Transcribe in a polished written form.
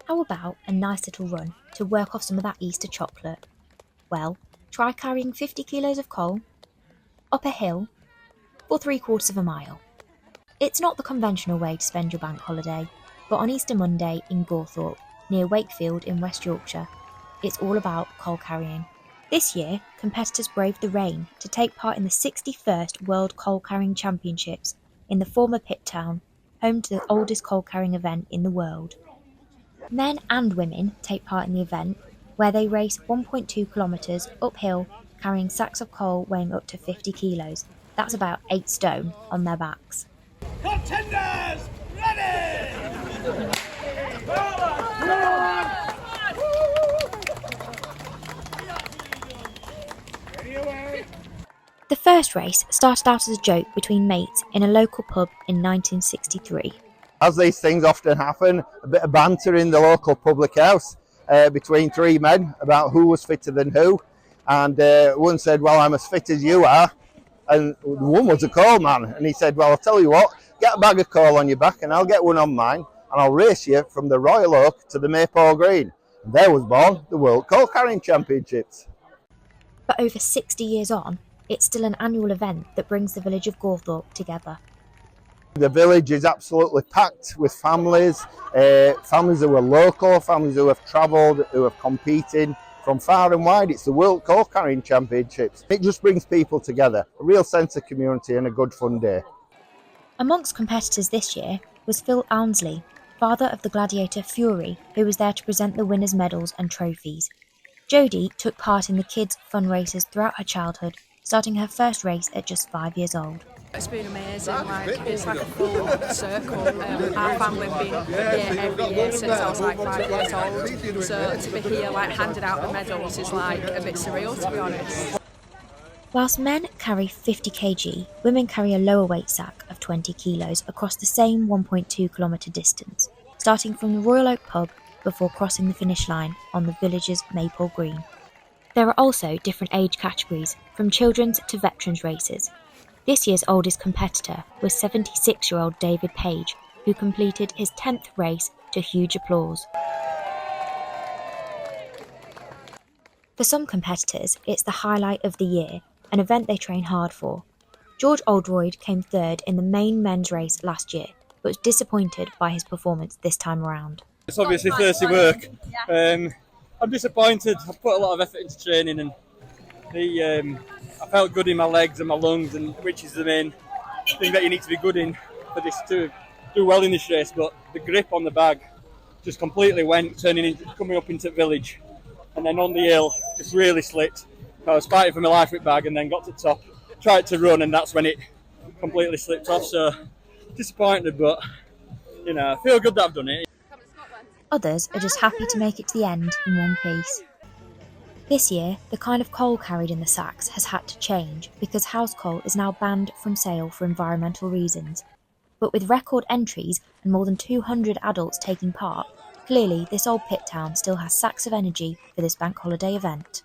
How about a nice little run to work off some of that Easter chocolate? Well, try carrying 50 kilos of coal up a hill for 3/4 of a mile. It's not the conventional way to spend your bank holiday, but on Easter Monday in Gawthorpe, near Wakefield in West Yorkshire, it's all about coal carrying. This year, competitors braved the rain to take part in the 61st World Coal Carrying Championships in the former Pitt town, home to the oldest coal carrying event in the world. Men and women take part in the event, where they race 1.2 kilometres uphill, carrying sacks of coal weighing up to 50 kilos. That's about 8 stone on their backs. Contenders, ready! The first race started out as a joke between mates in a local pub in 1963. As these things often happen, a bit of banter in the local public house between three men about who was fitter than who. And one said, well, I'm as fit as you are. And one was a coal man. And he said, well, I'll tell you what, get a bag of coal on your back and I'll get one on mine. And I'll race you from the Royal Oak to the Maypole Green. And there was born the World Coal Carrying Championships. But over 60 years on, it's still an annual event that brings the village of Gawthorpe together. The village is absolutely packed with families, families who are local, families who have travelled, who have competed from far and wide. It's the World Coal Carrying Championships. It just brings people together, a real sense of community and a good fun day. Amongst competitors this year was Jodie Ounsley, father of the Gladiator Fury, who was there to present the winners' medals and trophies. Jodie took part in the kids' fun races throughout her childhood, starting her first race at just 5 years old. It's been amazing, it's like a full circle. Our family have been here every year since I was like 5 years old, so to be here handing out the medals is a bit surreal, to be honest. Whilst men carry 50 kg, women carry a lower weight sack of 20 kilos across the same 1.2 kilometre distance, starting from the Royal Oak pub before crossing the finish line on the village's Maypole Green. There are also different age categories, from children's to veterans races. This year's oldest competitor was 76-year-old David Page, who completed his 10th race to huge applause. For some competitors, it's the highlight of the year, an event they train hard for. George Oldroyd came third in the main men's race last year, but was disappointed by his performance this time around. It's obviously thirsty work. I'm disappointed. I've put a lot of effort into training and I felt good in my legs and my lungs, and which is the main thing that you need to be good in for this to do well in this race. But the grip on the bag just completely went, coming up into the village, and then on the hill just really slipped. I was fighting for my life with bag and then got to the top, tried to run, and that's when it completely slipped off. So disappointed, but I feel good that I've done it. Others are just happy to make it to the end in one piece. This year, the kind of coal carried in the sacks has had to change because house coal is now banned from sale for environmental reasons. But with record entries and more than 200 adults taking part, clearly this old pit town still has sacks of energy for this bank holiday event.